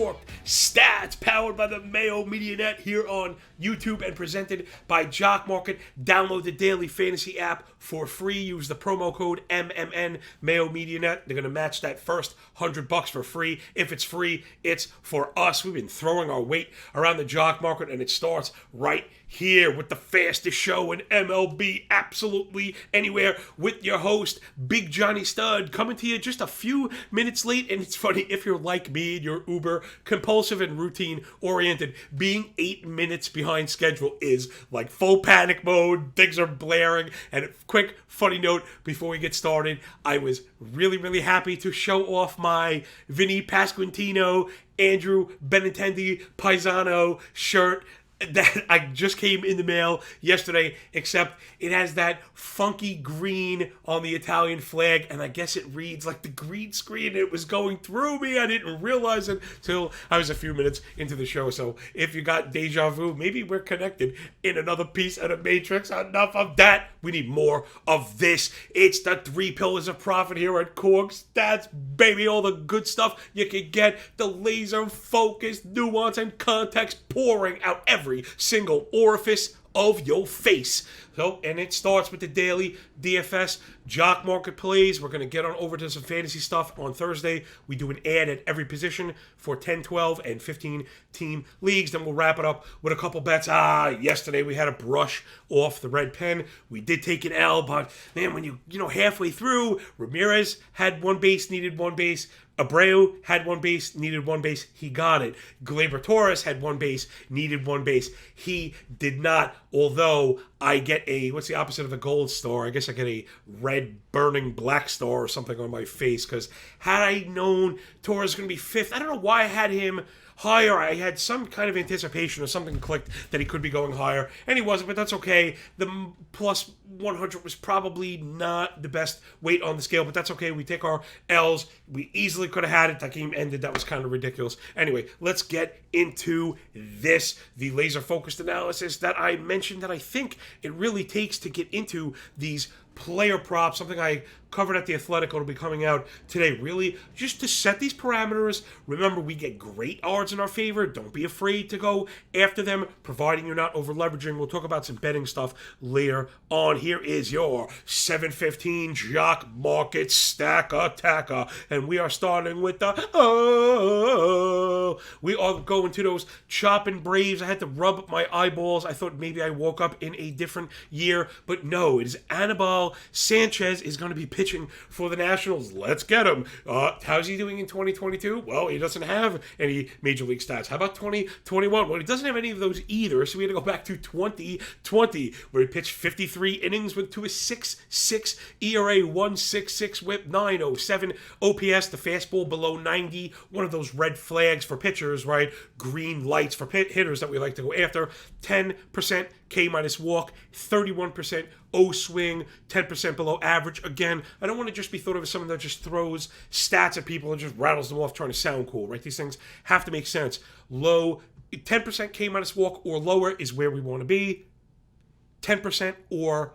uncorked stats powered by the Mayo Media Net here on YouTube and presented by Jock Market. Download the daily fantasy app for free. Use the promo code MMN Mayo Media Net. They're going to match that first $100 for free. If it's free, it's for us. We've been throwing our weight around the Jock Market, and it starts right here with the fastest show in MLB absolutely anywhere with your host, Big Johnny Stud, coming to you just a few minutes late. And it's funny, if you're like me and you're uber compulsive and routine oriented, being 8 minutes behind schedule is like full panic mode. Things are blaring. And a quick funny note before we get started, I was really happy to show off my Vinny Pasquantino, Andrew Benintendi Paisano shirt that I just came in the mail yesterday, except it has that funky green on the Italian flag, and I guess it reads like the green screen. It was going through me. I didn't realize it till I was a few minutes into the show. So if you got deja vu, maybe we're connected in another piece of the Matrix. Enough of that. We need more of this. It's the 3 pillars of profit here at Cork Stats, baby. All the good stuff you can get. The laser focus, nuance, and context pouring out every single orifice of your face. So, and it starts with the daily DFS Jock Market plays. We're going to get on over to some fantasy stuff on Thursday. We do an ad at every position for 10, 12, and 15 team leagues. Then we'll wrap it up with a couple bets. Yesterday we had a brush off the red pen. We did take an L, but man, when you halfway through, Ramirez had one base, needed one base. Abreu had one base, needed one base. He got it. Gleyber Torres had one base, needed one base. He did not, although I get what's the opposite of a gold star? I guess I get a red burning black star or something on my face, because had I known Torres was going to be fifth, I don't know why I had him higher. I had some kind of anticipation or something clicked that he could be going higher, and he wasn't, but that's okay. The plus 100 was probably not the best weight on the scale, but that's okay. We take our L's. We easily could have had it. That game ended. That was kind of ridiculous. Anyway, let's get into this, the laser-focused analysis that I mentioned that I think it really takes to get into these player props, something I covered at The Athletic. It'll be coming out today, really just to set these parameters. Remember, we get great odds in our favor. Don't be afraid to go after them, providing you're not over leveraging. We'll talk about some betting stuff later on. Here is your 7:15 Jock Market Stack Attacker, and we are starting with the we are going to those chopping Braves. I had to rub my eyeballs. I thought maybe I woke up in a different year, but no, it is Anibal Sanchez is going to be pitching for the Nationals. Let's get him. How's he doing in 2022? Well, he doesn't have any major league stats. How about 2021? Well, he doesn't have any of those either, so we had to go back to 2020, where he pitched 53 innings to a 6.6 ERA, 1.66 whip, 9.07 OPS, the fastball below 90, one of those red flags for pitchers, right? Green lights for hitters that we like to go after. 10% K- walk, 31% O swing, 10% below average. Again, I don't want to just be thought of as someone that just throws stats at people and just rattles them off trying to sound cool, right? These things have to make sense. Low, 10% K- walk or lower is where we want to be. 10% or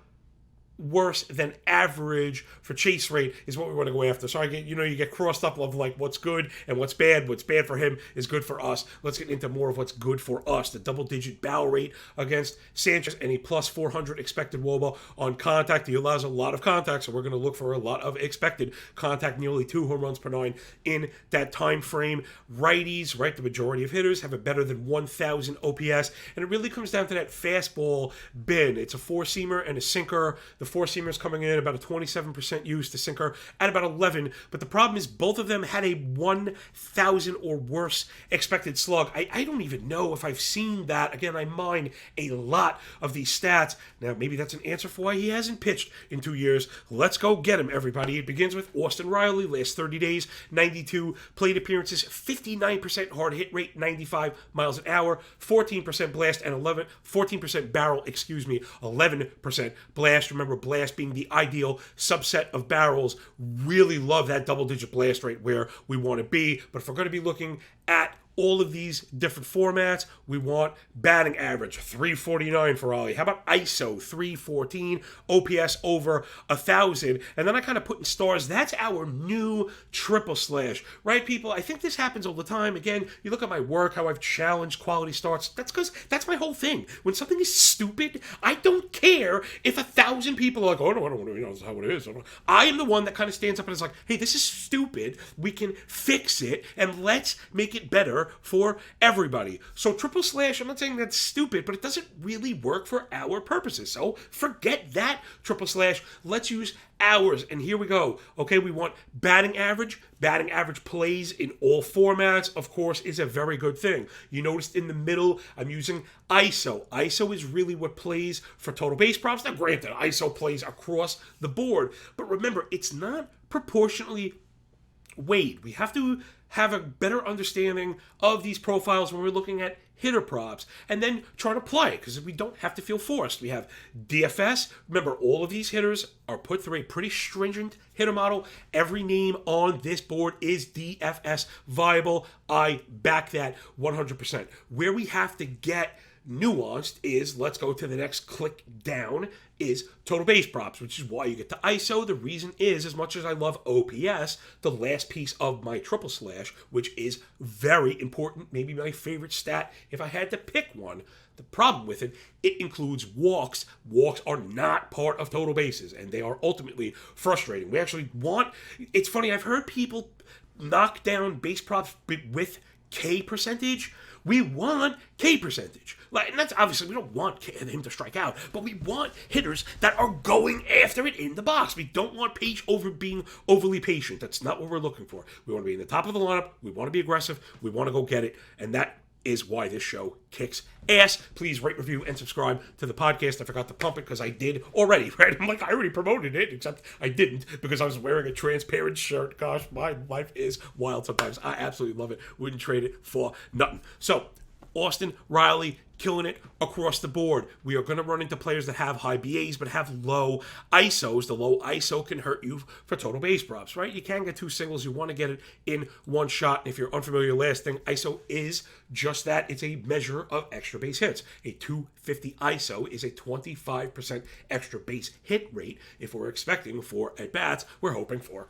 worse than average for chase rate is what we want to go after. So I get, you get crossed up of like what's good and what's bad. What's bad for him is good for us. Let's get into more of what's good for us. The double-digit barrel rate against Sanchez and a plus 400 expected WOBA on contact. He allows a lot of contact, so we're going to look for a lot of expected contact, nearly 2 home runs per 9 in that time frame. Righties, right, the majority of hitters have a better than 1,000 OPS, and it really comes down to that fastball bin. It's a four-seamer and a sinker. The four-seamers coming in about a 27% use, the sinker at about 11. But the problem is both of them had a 1,000 or worse expected slug. I don't even know if I've seen that. Again, I mine a lot of these stats. Now, maybe that's an answer for why he hasn't pitched in 2 years. Let's go get him, everybody. It begins with Austin Riley. Last 30 days, 92 plate appearances, 59% hard hit rate, 95 miles an hour, 14% blast, and 14% barrel, 11% blast. Remember, blast being the ideal subset of barrels. Really love that double-digit blast rate where we want to be. But if we're going to be looking at all of these different formats. We want batting average, 349 for Ollie. How about ISO, 314, OPS over 1,000. And then I kind of put in stars. That's our new triple slash, right, people? I think this happens all the time. Again, you look at my work, how I've challenged quality starts. That's because that's my whole thing. When something is stupid, I don't care if 1,000 people are like, oh, no, I don't want to, that's how it is. I am the one that kind of stands up and is like, hey, this is stupid. We can fix it, and let's make it better for everybody. So triple slash, I'm not saying that's stupid, but it doesn't really work for our purposes. So forget that triple slash. Let's use ours. And here we go. Okay, we want batting average. Batting average plays in all formats, of course, is a very good thing. You noticed in the middle, I'm using ISO. ISO is really what plays for total base props. Now, granted, ISO plays across the board, but remember, it's not proportionally weighed. We have to have a better understanding of these profiles when we're looking at hitter props, and then try to apply it, because we don't have to feel forced. We have DFS. Remember, all of these hitters are put through a pretty stringent hitter model. Every name on this board is DFS viable. I back that 100%. Where we have to get nuanced is, let's go to the next click down, is total base props, which is why you get to ISO. The reason is, as much as I love OPS, the last piece of my triple slash, which is very important, maybe my favorite stat if I had to pick one. The problem with it, it includes walks. Walks are not part of total bases, and they are ultimately frustrating. We actually want, it's funny, I've heard people knock down base props with K percentage. We want K percentage. And that's obviously, we don't want him to strike out, but we want hitters that are going after it in the box. We don't want Page being overly patient. That's not what we're looking for. We want to be in the top of the lineup. We want to be aggressive. We want to go get it. And that is why this show kicks ass. Please rate, review, and subscribe to the podcast. I forgot to pump it because I did already, right? I'm like, I already promoted it, except I didn't because I was wearing a transparent shirt. Gosh, my life is wild sometimes. I absolutely love it. Wouldn't trade it for nothing. So, Austin Riley, killing it across the board. We are going to run into players that have high BAs but have low ISOs. The low ISO can hurt you for total base props, right? You can get two singles. You want to get it in one shot. And if you're unfamiliar, last thing, ISO is just that. It's a measure of extra base hits. A 250 ISO is a 25% extra base hit rate. If we're expecting 4 at-bats, we're hoping for,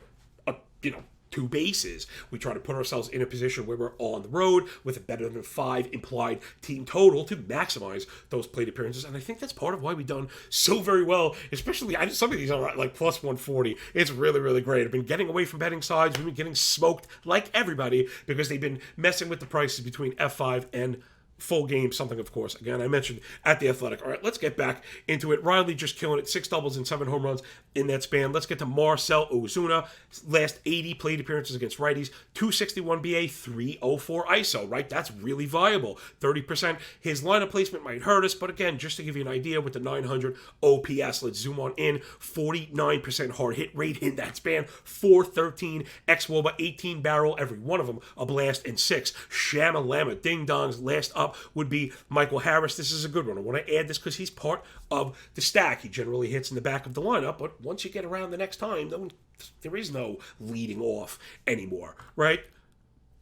two bases. We try to put ourselves in a position where we're on the road with a better than 5 implied team total to maximize those plate appearances. And I think that's part of why we've done so very well, especially some of these are like plus 140. It's really, really great. I've been getting away from betting sides. We've been getting smoked like everybody because they've been messing with the prices between F5 and full game, something, of course, again, I mentioned at The Athletic. All right, let's get back into it. Riley just killing it, 6 doubles and 7 home runs in that span. Let's get to Marcell Ozuna. Last 80 plate appearances against righties, 261 BA, 304 ISO, right? That's really viable. 30%. His lineup placement might hurt us, but again, just to give you an idea with the 900 OPS, let's zoom on in. 49% hard hit rate in that span, 413 xWOBA, 18 barrel, every one of them a blast, and 6 Shamalama ding dongs. Last up would be Michael Harris. This is a good one. I want to add this because he's part of the stack. He generally hits in the back of the lineup, but once you get around the next time, there is no leading off anymore, right?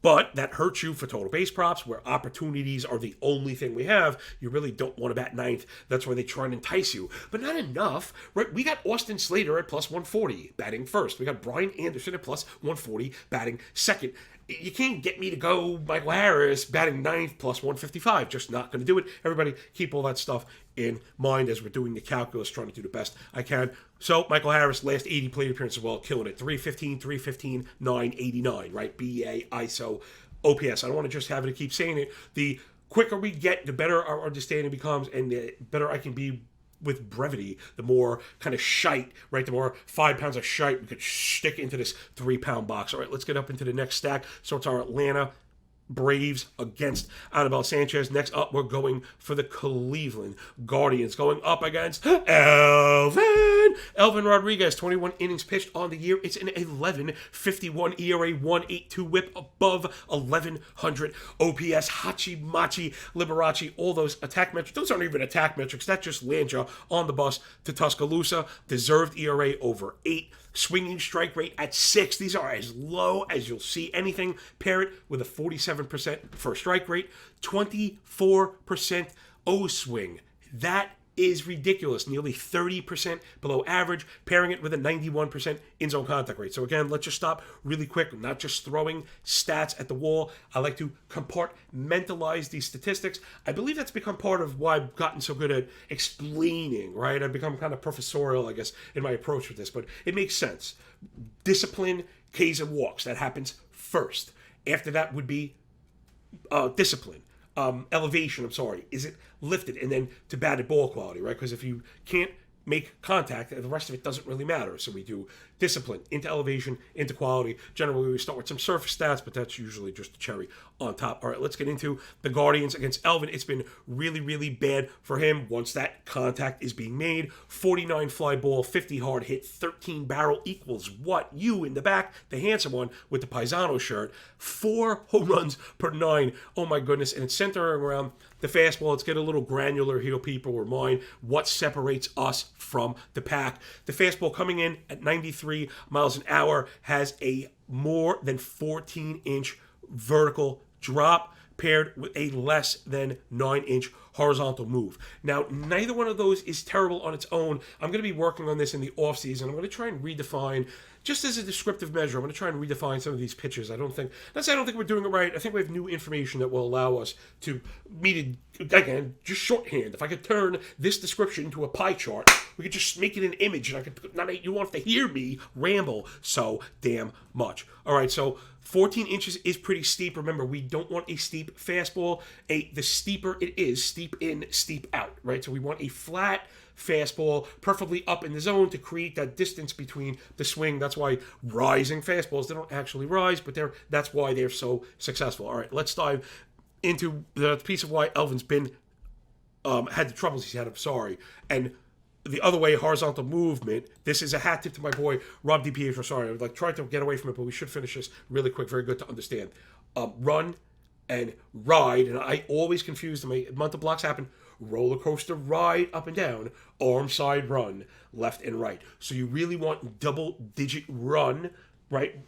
But that hurts you for total base props, where opportunities are the only thing we have. You really don't want to bat ninth. That's why they try and entice you. But not enough, right? We got Austin Slater at plus 140, batting first. We got Brian Anderson at plus 140, batting second. You can't get me to go Michael Harris batting ninth plus 155. Just not going to do it. Everybody keep all that stuff in mind as we're doing the calculus, trying to do the best I can. So Michael Harris, last 80 plate appearances, well, killing it. 315, 989, right? BA, ISO, OPS. I don't want to just have it to keep saying it. The quicker we get, the better our understanding becomes, and the better I can be with brevity, the more kind of shite, right? The more 5 pounds of shite we could stick into this 3-pound box. All right, let's get up into the next stack. So it's our Atlanta Braves against Anibal Sanchez. Next up, we're going for the Cleveland Guardians, going up against Elvin Rodriguez. 21 innings pitched on the year. It's an 11.51 ERA, 1.82 whip, above 1100 OPS. Hachi, Machi, Liberace, all those attack metrics. Those aren't even attack metrics. That just lands you on the bus to Tuscaloosa. Deserved ERA over 8. Swinging strike rate at 6. These are as low as you'll see anything. Pair it with a 47% 27% first strike rate, 24% O swing. That is ridiculous, nearly 30% below average, pairing it with a 91% in-zone contact rate. So again, let's just stop really quick. I'm not just throwing stats at the wall. I like to compartmentalize these statistics. I believe that's become part of why I've gotten so good at explaining, right? I've become kind of professorial, I guess, in my approach with this, but it makes sense. Discipline, Ks and walks, that happens first. After that would be discipline. Elevation, is it lifted, and then to batted ball quality, right? Because if you can't make contact, the rest of it doesn't really matter. So we do discipline, into elevation, into quality. Generally, we start with some surface stats, but that's usually just a cherry on top. All right, let's get into the Guardians against Elvin. It's been really, really bad for him once that contact is being made. 49 fly ball, 50 hard hit, 13 barrel equals what? You in the back, the handsome one with the Paisano shirt. 4 home runs per 9. Oh my goodness, and it's centering around the fastball. Let's get a little granular here, people. Remind what separates us from the pack. The fastball coming in at 93 miles an hour has a more than 14-inch vertical drop paired with a less than 9-inch horizontal move. Now, neither one of those is terrible on its own. I'm going to be working on this in the offseason. I'm going to try and redefine, just as a descriptive measure, I'm going to try and redefine some of these pitches. I don't think we're doing it right. I think we have new information that will allow us to meet it, again, just shorthand. If I could turn this description into a pie chart, we could just make it an image, and I could, you won't have to hear me ramble so damn much. All right, so 14 inches is pretty steep. Remember, we don't want a steep fastball. The steeper it is, steep in, steep out, right? So we want a flat fastball, preferably up in the zone, to create that distance between the swing. That's why rising fastballs, they don't actually rise, but that's why they're so successful. All right, let's dive into the piece of why Elvin's been had the troubles he's had. I'm sorry. And the other way, horizontal movement. This is a hat tip to my boy Rob DiPietro. Sorry, I would try to get away from it, but we should finish this really quick. Very good to understand. Run and ride, and I always confuse them. Mental blocks happen. Roller coaster ride up and down, arm side run, left and right. So you really want double-digit run, right?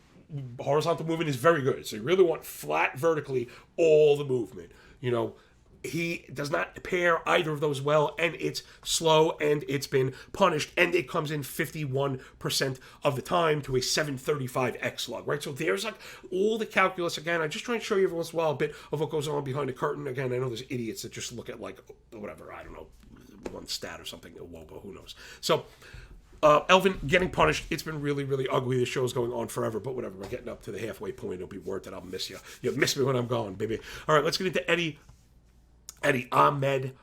Horizontal movement is very good. So you really want flat vertically all the movement. He does not pair either of those well, and it's slow, and it's been punished, and it comes in 51% of the time to a 735 X slug, right? So there's all the calculus. Again, I just try and show you every once in a while a bit of what goes on behind the curtain. Again, I know there's idiots that just look at whatever, I don't know, one stat or something, a logo, who knows. So Elvin getting punished. It's been really, really ugly. This show's going on forever, but whatever. We're getting up to the halfway point. It'll be worth it. I'll miss you. You'll miss me when I'm gone, baby. All right, let's get into Eddie Ahmed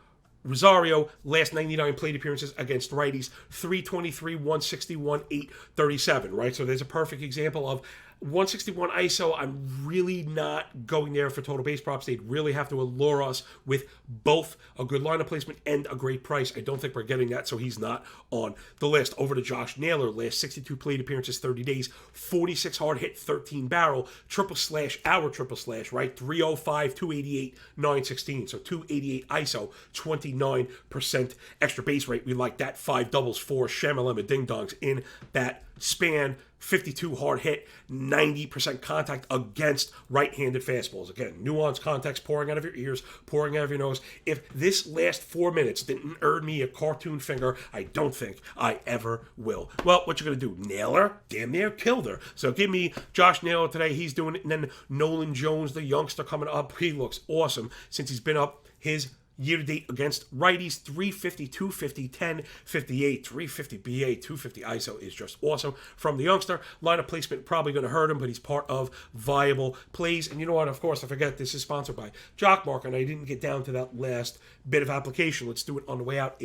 Rosario. Last 99 plate appearances against righties, 323, 161, 837, right? So there's a perfect example of 161 ISO. I'm really not going there for total base props. They'd really have to allure us with both a good lineup placement and a great price. I don't think we're getting that, so he's not on the list. Over to Josh Naylor. Last 62 plate appearances, 30 days, 46 hard hit, 13 barrel, triple slash, right? 305, 288, 916. So 288 ISO, 29% extra base rate. We like that. 5 doubles, 4 shamalama ding dongs in that span. 52 hard hit, 90% contact against right-handed fastballs. Again, nuanced contacts pouring out of your ears, pouring out of your nose. If this last 4 minutes didn't earn me a cartoon finger, I don't think I ever will. Well, what you gonna do? Nail her? Damn near killed her. So give me Josh Naylor today. He's doing it. And then Nolan Jones, the youngster coming up. He looks awesome since he's been up his year-to-date against righties. 350, 250, 10, 58, 350 BA, 250 ISO is just awesome from the youngster. Lineup placement probably going to hurt him, but he's part of viable plays. And you know what? Of course, I forget this is sponsored by Jock Market, and I didn't get down to that last bit of application. Let's do it on the way out.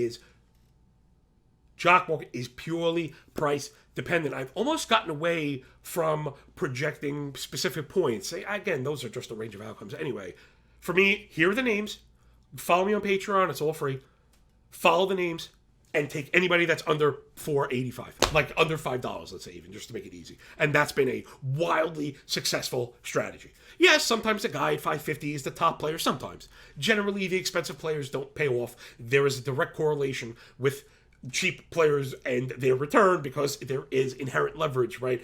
Jock Market is purely price dependent. I've almost gotten away from projecting specific points. Again, those are just a range of outcomes. Anyway, for me, here are the names. Follow me on Patreon. It's all free. Follow the names and take anybody that's under $4.85, like under $5, let's say, even just to make it easy. And that's been a wildly successful strategy. Yes, sometimes the guy at $5.50 is the top player. Sometimes. Generally, the expensive players don't pay off. There is a direct correlation with cheap players and their return because there is inherent leverage, right?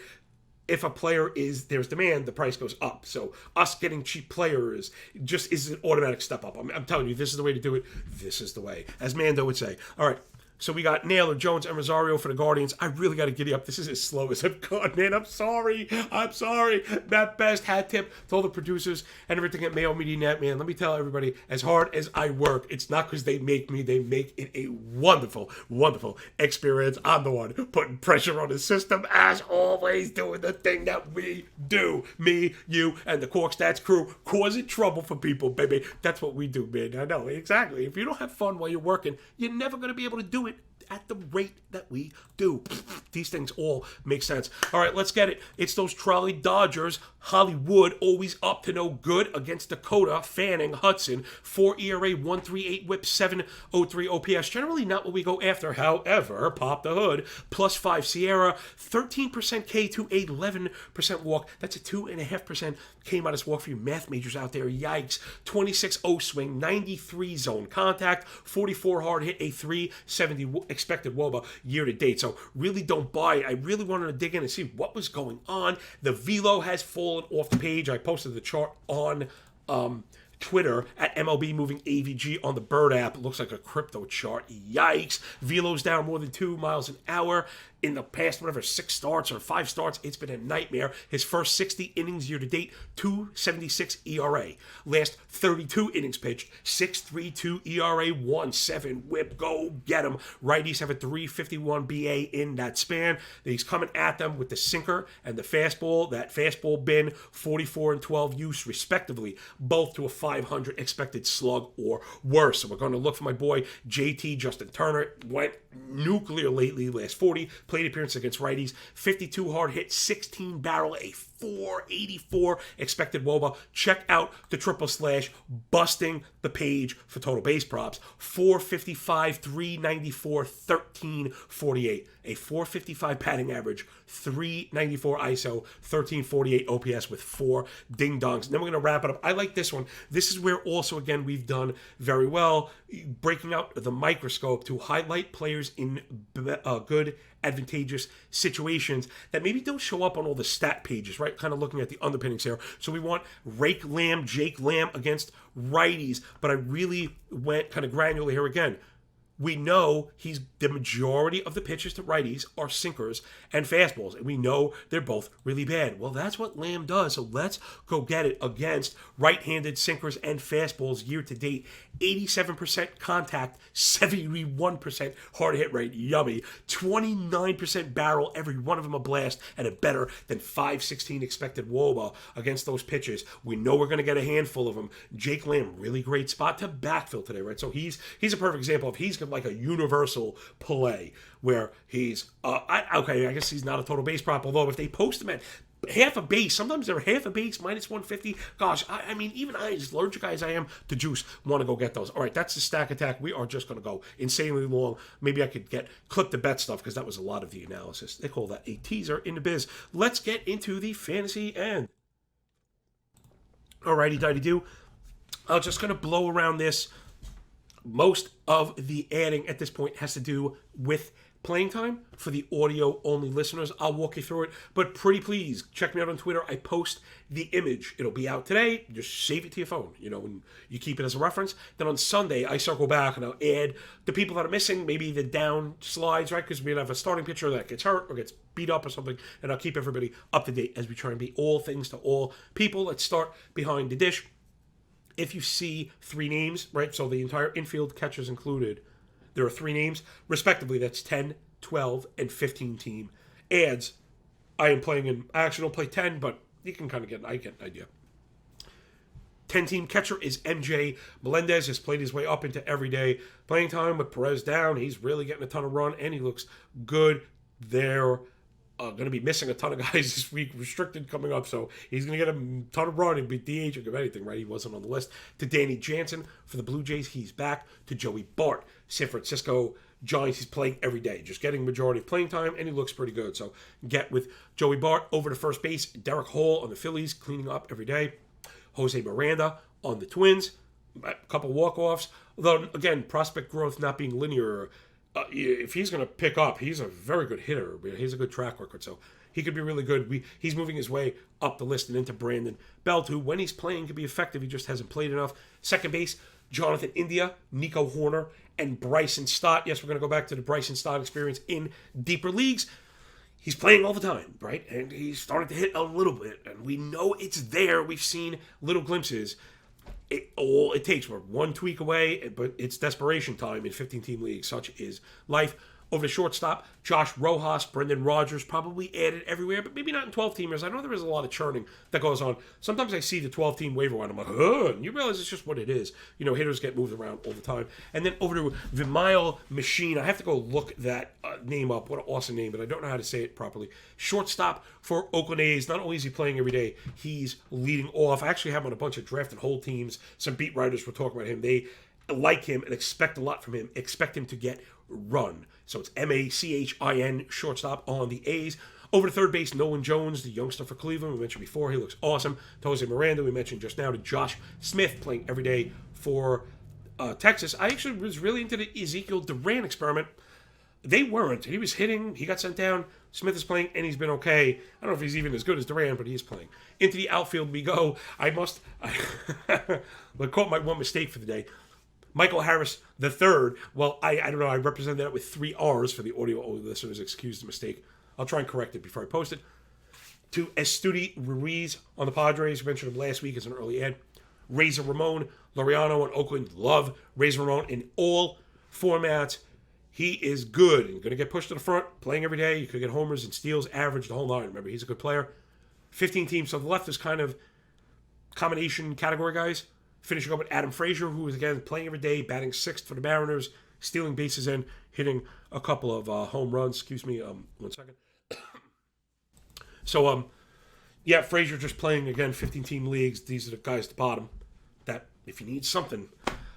if a player there's demand, the price goes up. So us getting cheap players just is an automatic step up. I'm telling you, this is the way to do it. This is the way, as Mando would say. All right. So we got Naylor, Jones, and Rosario for the Guardians. I really got to giddy up. This is as slow as I've gone, man. I'm sorry. Matt Best, hat tip to all the producers and everything at Mayo Media Net, man. Let me tell everybody, as hard as I work, it's not because they make me. They make it a wonderful, wonderful experience. I'm the one putting pressure on the system, as always, doing the thing that we do. Me, you, and the Cork Stats crew causing trouble for people, baby. That's what we do, man. I know, exactly. If you don't have fun while you're working, you're never going to be able to do it at the rate that we do. These things all make sense. All right, let's get it. It's those trolley Dodgers. Hollywood always up to no good against Dakota. Fanning, Hudson, 4 ERA, 1.38 whip, 7.03 OPS. Generally not what we go after. However, pop the hood. +5 Sierra, 13% K to 11% walk. That's a 2.5% K minus walk for you math majors out there. Yikes. 26-0 swing, 93 zone contact, 44 hard hit, a 370 expected WOBA year to date. So really don't buy it. I really wanted to dig in and see what was going on. The velo has fallen off the page. I posted the chart on Twitter at MLB moving AVG on the Bird app. It looks like a crypto chart. Yikes. Velo's down more than 2 miles an hour. In the past, 6 starts or 5 starts, it's been a nightmare. His first 60 innings year to date, 2.76 ERA. Last 32 innings pitched, 6.32 ERA, 1.7 whip. Go get him. Righties have a 3.51 BA in that span. He's coming at them with the sinker and the fastball. That fastball bin, 44 and 12 use respectively, both to a 500 expected slug or worse. So we're going to look for my boy JT Justin Turner. Went nuclear lately, last 40 plate appearance against righties, 52 hard hit, 16 barrel, a 484 expected WOBA. Check out the triple slash, busting the page for total base props. 455, 394, 1348. A 455 batting average, 394 ISO, 1348 OPS with 4 ding dongs. And then we're going to wrap it up. I like this one. This is where also, again, we've done very well, breaking out the microscope to highlight players in good, advantageous situations that maybe don't show up on all the stat pages, right? Kind of looking at the underpinnings here. So we want Jake Lamb against righties, but I really went kind of granular here again. We know the majority of the pitches to righties are sinkers and fastballs, and we know they're both really bad. Well, that's what Lamb does, so let's go get it against right-handed sinkers and fastballs year to date. 87% contact, 71% hard hit rate, yummy. 29% barrel, every one of them a blast, and a better than 5.16 expected WOBA against those pitches. We know we're going to get a handful of them. Jake Lamb, really great spot to backfill today, right? So he's a perfect example of he's like a universal play where he's I guess he's not a total base prop, although if they post him at half a base, sometimes they're half a base minus 150. Gosh, I mean, even I, as allergic as I am to juice, want to go get those. All right, that's the stack attack. We are just going to go insanely long. Maybe I could get clip the bet stuff because that was a lot of the analysis. They call that a teaser in the biz. Let's get into the fantasy end. Alrighty, do. I'm just going to blow around this. Most of the adding at this point has to do with playing time for the audio-only listeners. I'll walk you through it, but pretty please check me out on Twitter. I post the image. It'll be out today. Just save it to your phone, and you keep it as a reference. Then on Sunday, I circle back and I'll add the people that are missing, maybe the down slides, right? Because we have a starting pitcher that gets hurt or gets beat up or something, and I'll keep everybody up to date as we try and be all things to all people. Let's start behind the dish. If you see 3 names, right, so the entire infield catchers included, there are 3 names, respectively, that's 10, 12, and 15 team ads. I am playing in, I actually don't play 10, but you can kind of get an idea. 10 team catcher is MJ Melendez, has played his way up into everyday playing time with Perez down. He's really getting a ton of run, and he looks good there. Going to be missing a ton of guys this week, restricted coming up, so he's going to get a ton of run and be DH or give anything, right? He wasn't on the list. To Danny Jansen for the Blue Jays, he's back. To Joey Bart, San Francisco Giants, he's playing every day, just getting majority of playing time, and he looks pretty good. So get with Joey Bart. Over to first base, Derek Hall on the Phillies, cleaning up every day. Jose Miranda on the Twins, a couple walk-offs. Although, again, prospect growth not being linear. If he's going to pick up, he's a very good hitter. He's a good track record. So he could be really good. He's moving his way up the list and into Brandon Belt, who, when he's playing, can be effective. He just hasn't played enough. Second base, Jonathan India, Nico Horner, and Bryson Stott. Yes, we're going to go back to the Bryson Stott experience in deeper leagues. He's playing all the time, right? And he's starting to hit a little bit, and we know it's there. We've seen little glimpses. It takes, we're one tweak away, but it's desperation time in 15-team leagues. Such is life. Over to shortstop, Josh Rojas, Brendan Rodgers, probably added everywhere, but maybe not in 12-teamers. I know there is a lot of churning that goes on. Sometimes I see the 12-team waiver wire, and I'm like, and you realize it's just what it is. Hitters get moved around all the time. And then over to the Mayo Machine. I have to go look that name up. What an awesome name, but I don't know how to say it properly. Shortstop for Oakland A's. Not only is he playing every day, he's leading off. I actually have him on a bunch of draft and hold teams. Some beat writers were talking about him. They like him and expect a lot from him. Expect him to get run. So it's Machin, shortstop on the A's. Over to third base, Nolan Jones, the youngster for Cleveland. We mentioned before, he looks awesome. Jose Miranda, we mentioned just now, to Josh Smith, playing every day for Texas. I actually was really into the Ezekiel Duran experiment. They weren't. He was hitting. He got sent down. Smith is playing, and he's been okay. I don't know if he's even as good as Duran, but he's playing. Into the outfield we go. I caught my one mistake for the day. Michael Harris III. Well, I don't know. I represented that with 3 R's for the audio listeners. Excuse the mistake. I'll try and correct it before I post it. To Estudi Ruiz on the Padres. We mentioned him last week as an early ad. Razor Ramon Laureano on Oakland. Love Razor Ramon in all formats. He is good and going to get pushed to the front, playing every day. You could get homers and steals, average the whole line. Remember, he's a good player. 15 teams. So the left is kind of combination category guys. Finishing up with Adam Frazier, who is, again, playing every day, batting 6th for the Mariners, stealing bases in, hitting a couple of home runs. Excuse me, 1 second. So, Frazier just playing, again, 15-team leagues. These are the guys at the bottom that, if you need something,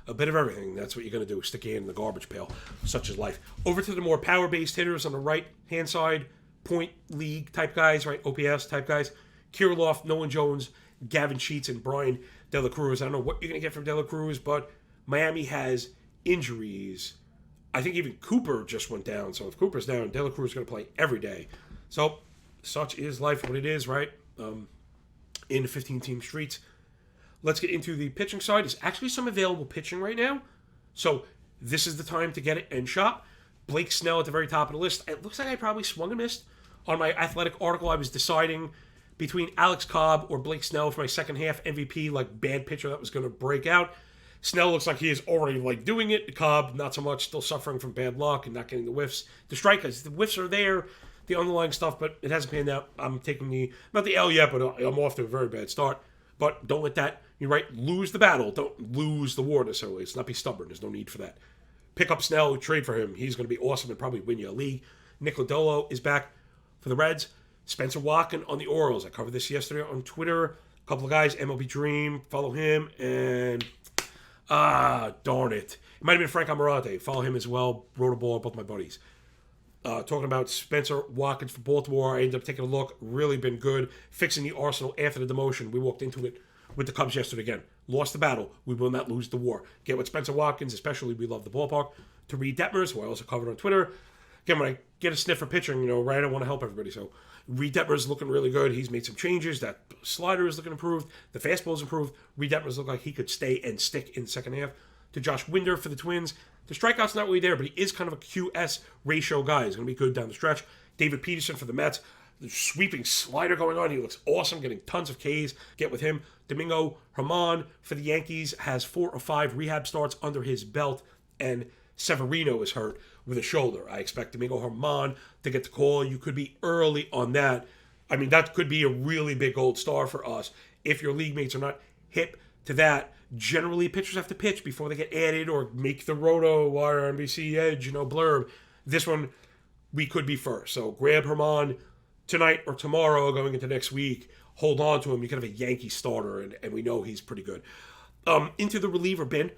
a bit of everything, that's what you're going to do. Stick your hand in the garbage pail. Such is life. Over to the more power-based hitters on the right-hand side, point league type guys, right? OPS type guys. Kirilloff, Nolan Jones, Gavin Sheets, and Brian De La Cruz. I don't know what you're going to get from De La Cruz, but Miami has injuries. I think even Cooper just went down. So if Cooper's down, De La Cruz is going to play every day. So such is life, what it is, right? In the 15-team streets. Let's get into the pitching side. There's actually some available pitching right now. So this is the time to get it and shop. Blake Snell at the very top of the list. It looks like I probably swung and missed. On my Athletic article, I was deciding between Alex Cobb or Blake Snell for my second half MVP, like bad pitcher that was going to break out. Snell looks like he is already doing it. Cobb, not so much, still suffering from bad luck and not getting the whiffs. The strikeouts, the whiffs are there, the underlying stuff, but it hasn't panned out. I'm taking not the L yet, but I'm off to a very bad start. But don't let that, lose the battle. Don't lose the war necessarily. Let's not be stubborn. There's no need for that. Pick up Snell, trade for him. He's going to be awesome and probably win you a league. Nick Lodolo is back for the Reds. Spencer Watkins on the Orioles. I covered this yesterday on Twitter. A couple of guys, MLB Dream, follow him. And, darn it. It might have been Frank Amarante. Follow him as well. Wrote a ball, both my buddies. Talking about Spencer Watkins for Baltimore. I ended up taking a look. Really been good. Fixing the Arsenal after the demotion. We walked into it with the Cubs yesterday again. Lost the battle. We will not lose the war. Get with Spencer Watkins, especially we love the ballpark. To Reed Detmers, who I also covered on Twitter. Again, when I get a sniff for pitching, right, I want to help everybody. So Reed Detmers is looking really good. He's made some changes. That slider is looking improved. The fastball is improved. Reed Detmers look like he could stay and stick in the second half. To Josh Winder for the Twins. The strikeout's not really there, but he is kind of a QS ratio guy. He's going to be good down the stretch. David Peterson for the Mets. The sweeping slider going on. He looks awesome, getting tons of Ks. Get with him. Domingo Herman for the Yankees has 4 or 5 rehab starts under his belt, and Severino is hurt with a shoulder. I expect Domingo Herman to get the call. You could be early on that. I mean, that could be a really big gold star for us. If your league mates are not hip to that, generally pitchers have to pitch before they get added or make the Roto Wire NBC Edge, blurb. This one, we could be first. So grab Herman tonight or tomorrow going into next week. Hold on to him. You can have a Yankee starter, and we know he's pretty good. Into the reliever bin.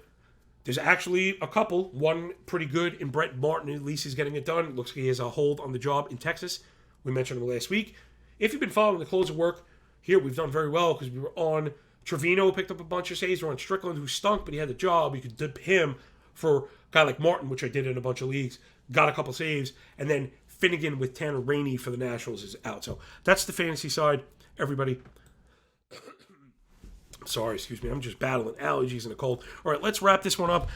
There's actually a couple. One pretty good in Brett Martin. At least he's getting it done. Looks like he has a hold on the job in Texas. We mentioned him last week. If you've been following the close of work here, we've done very well because we were on Trevino, picked up a bunch of saves. We're on Strickland, who stunk, but he had the job. You could dip him for a guy like Martin, which I did in a bunch of leagues. Got a couple saves. And then Finnegan with Tanner Rainey for the Nationals is out. So that's the fantasy side, everybody. Sorry, excuse me. I'm just battling allergies and a cold. All right, let's wrap this one up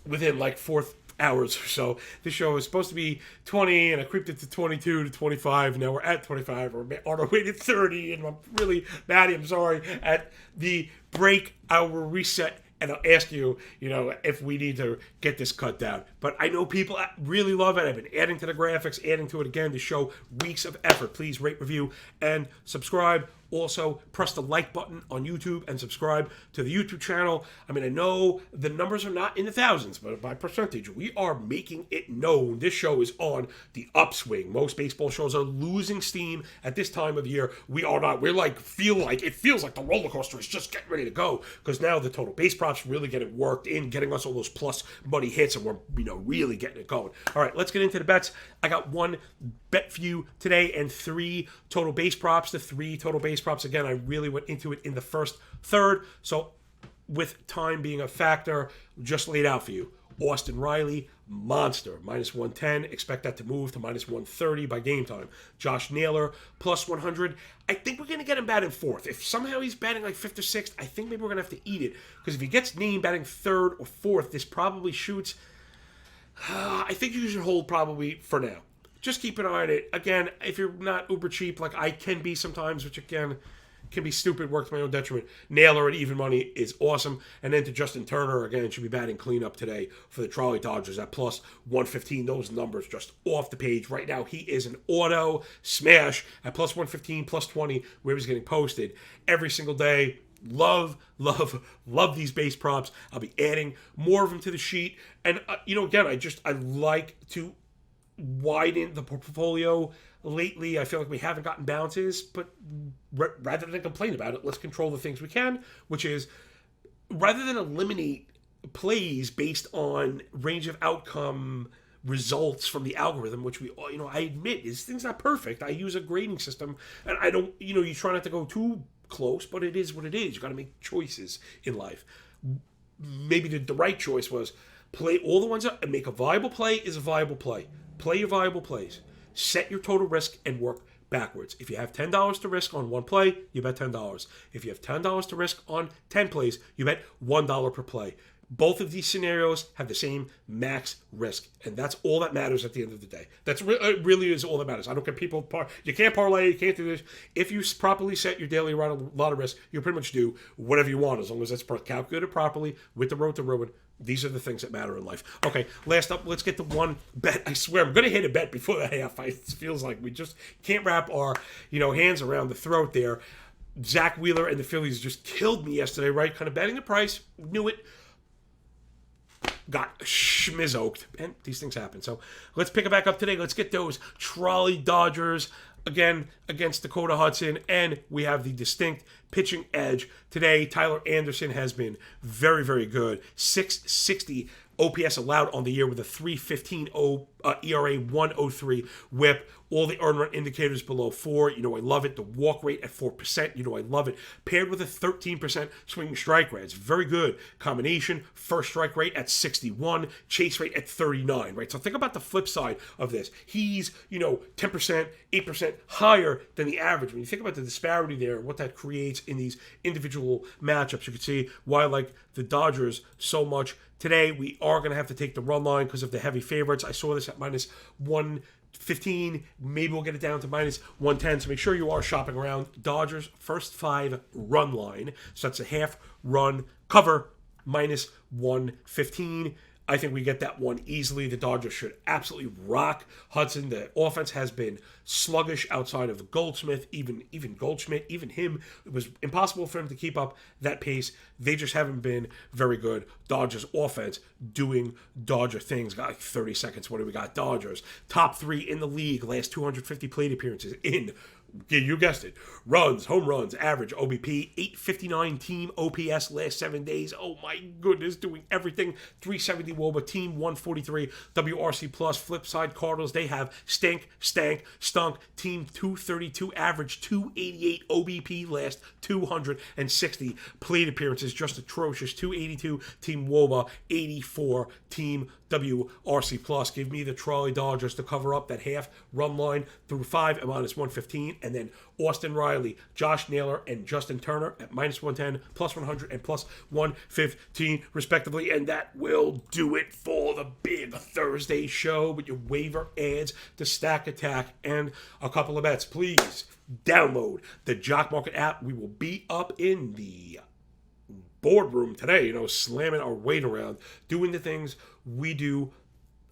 within like 4 hours or so. This show is supposed to be 20, and I creeped it to 22 to 25. Now we're at 25. We're on our way to 30, and I'm really mad. I'm sorry. At the break, I will reset, and I'll ask you, if we need to get this cut down. But I know people really love it. I've been adding to the graphics, adding to it again to show weeks of effort. Please rate, review, and subscribe. Also, press the like button on YouTube and subscribe to the YouTube channel. I mean, I know the numbers are not in the thousands, but by percentage, we are making it known. This show is on the upswing. Most baseball shows are losing steam at this time of year. We are not. We're it feels like the roller coaster is just getting ready to go, because now the total base props really getting worked in, getting us all those plus money hits, and we're really getting it going. All right, let's get into the bets. I got one bet for you today and 3 total base props. The 3 total base props, again, I really went into it in the first third, so with time being a factor, just laid out for you. Austin Riley, monster, -110. Expect that to move to -130 by game time. Josh Naylor, +100. I think we're going to get him batting 4th. If somehow he's batting like 5th or 6th, I think maybe we're going to have to eat it, because if he gets named batting 3rd or 4th, this probably shoots. I think you should hold probably for now. Just keep an eye on it. Again, if you're not uber cheap like I can be sometimes, which again can be stupid, work to my own detriment, Naylor at even money is awesome. And then to Justin Turner, again, should be batting cleanup today for the Trolley Dodgers at +115. Those numbers just off the page. Right now, he is an auto smash at +115, +20, where he's getting posted every single day. Love these base props. I'll be adding more of them to the sheet. And, again, I like to widen the portfolio. Lately, I feel like we haven't gotten bounces, but rather than complain about it, let's control the things we can, which is rather than eliminate plays based on range of outcome results from the algorithm, which I admit is things not perfect. I use a grading system, and I don't, you try not to go too close, but it is what it is. You got to make choices in life. Maybe the right choice was play all the ones up and make a viable play is a viable play. Play your viable plays. Set your total risk and work backwards. If you have $10 to risk on one play, you bet $10. If you have $10 to risk on 10 plays, you bet $1 per play. Both of these scenarios have the same max risk, and that's all that matters at the end of the day. It really is all that matters. I don't care people you can't parlay, you can't do this. If you properly set your daily lot of risk, you pretty much do whatever you want, as long as it's calculated properly with the road to ruin. These are the things that matter in life. Okay, last up, let's get to one bet. I swear, I'm going to hit a bet before the half. It feels like we just can't wrap our hands around the throat there. Zach Wheeler and the Phillies just killed me yesterday, right? Kind of betting the price. Knew it. Got schmizzoked, and these things happen. So let's pick it back up today. Let's get those Trolley Dodgers again against Dakota Hudson, and we have the distinct pitching edge today. Tyler Anderson has been very, very good. 660 OPS allowed on the year with a 3.15 ERA, 1.03 WHIP. All the earned run indicators below 4. I love it. The walk rate at 4%. I love it. Paired with a 13% swinging strike rate. It's very good. Combination, first strike rate at 61, chase rate at 39, right? So think about the flip side of this. He's, 10%, 8% higher than the average. When you think about the disparity there, what that creates in these individual matchups, you can see why I like the Dodgers so much. Today, we are going to have to take the run line because of the heavy favorites. I saw this at -115. Maybe we'll get it down to -110. So make sure you are shopping around. Dodgers first 5 run line. So that's a half run cover -115. I think we get that one easily. The Dodgers should absolutely rock Hudson. The offense has been sluggish outside of Goldschmidt, even Goldschmidt, even him. It was impossible for him to keep up that pace. They just haven't been very good. Dodgers offense doing Dodger things. Got like 30 seconds. What do we got? Dodgers top 3 in the league. Last 250 plate appearances in. You guessed it. Runs, home runs, average, OBP, 859 team OPS last 7 days. Oh my goodness, doing everything. 370 WOBA, team 143, WRC plus. Flip side, Cardinals, they have stunk, team 232, average 288 OBP last 260 plate appearances. Just atrocious. 282 team WOBA, 84 team WRC Plus. Give me the Trolley Dodgers to cover up that half run line through 5 at -115. And then Austin Riley, Josh Naylor, and Justin Turner at -110, +100, and +115, respectively. And that will do it for the big Thursday show with your waiver ads, the stack attack, and a couple of bets. Please download the Jock Market app. We will be up in the boardroom today, slamming our weight around, doing the things we do.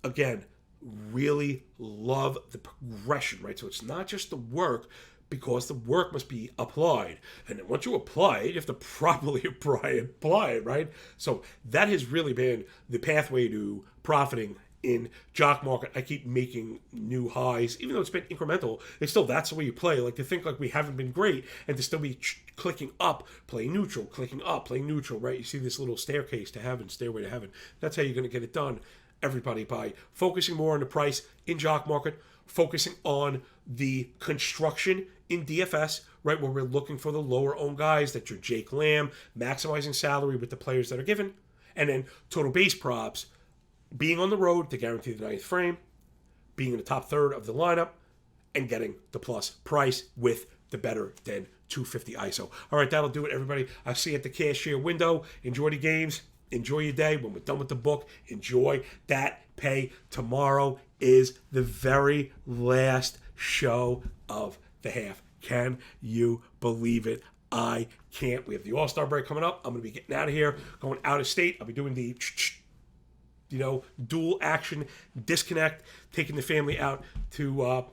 Again, really love the progression, right? So it's not just the work, because the work must be applied. And then once you apply it, you have to properly apply it, right? So that has really been the pathway to profiting in Jock Market. I keep making new highs, even though it's been incremental. It's still, that's the way you play. Like, to think like we haven't been great and to still be clicking up, play neutral, clicking up, play neutral, right? You see this little staircase to heaven, stairway to heaven. That's how you're going to get it done, everybody, by focusing more on the price in Jock Market, focusing on the construction in DFS, right, where we're looking for the lower owned guys, that your Jake Lamb, maximizing salary with the players that are given, and then total base props, being on the road to guarantee the 9th frame, being in the top third of the lineup, and getting the plus price with the better than 250 ISO. All right, that'll do it, everybody. I'll see you at the cashier window. Enjoy the games. Enjoy your day. When we're done with the book, enjoy that pay. Tomorrow is the very last show of the half. Can you believe it? I can't. We have the All-Star break coming up. I'm going to be getting out of here, going out of state. I'll be doing the dual action disconnect, taking the family out to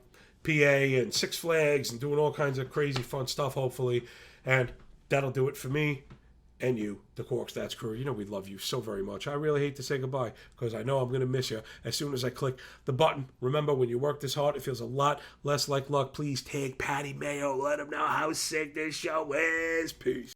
PA and Six Flags and doing all kinds of crazy fun stuff, hopefully. And that'll do it for me and you, the Cork Stats crew. We love you so very much. I really hate to say goodbye, because I know I'm going to miss you as soon as I click the button. Remember, when you work this hard, it feels a lot less like luck. Please tag Patty Mayo. Let him know how sick this show is. Peace.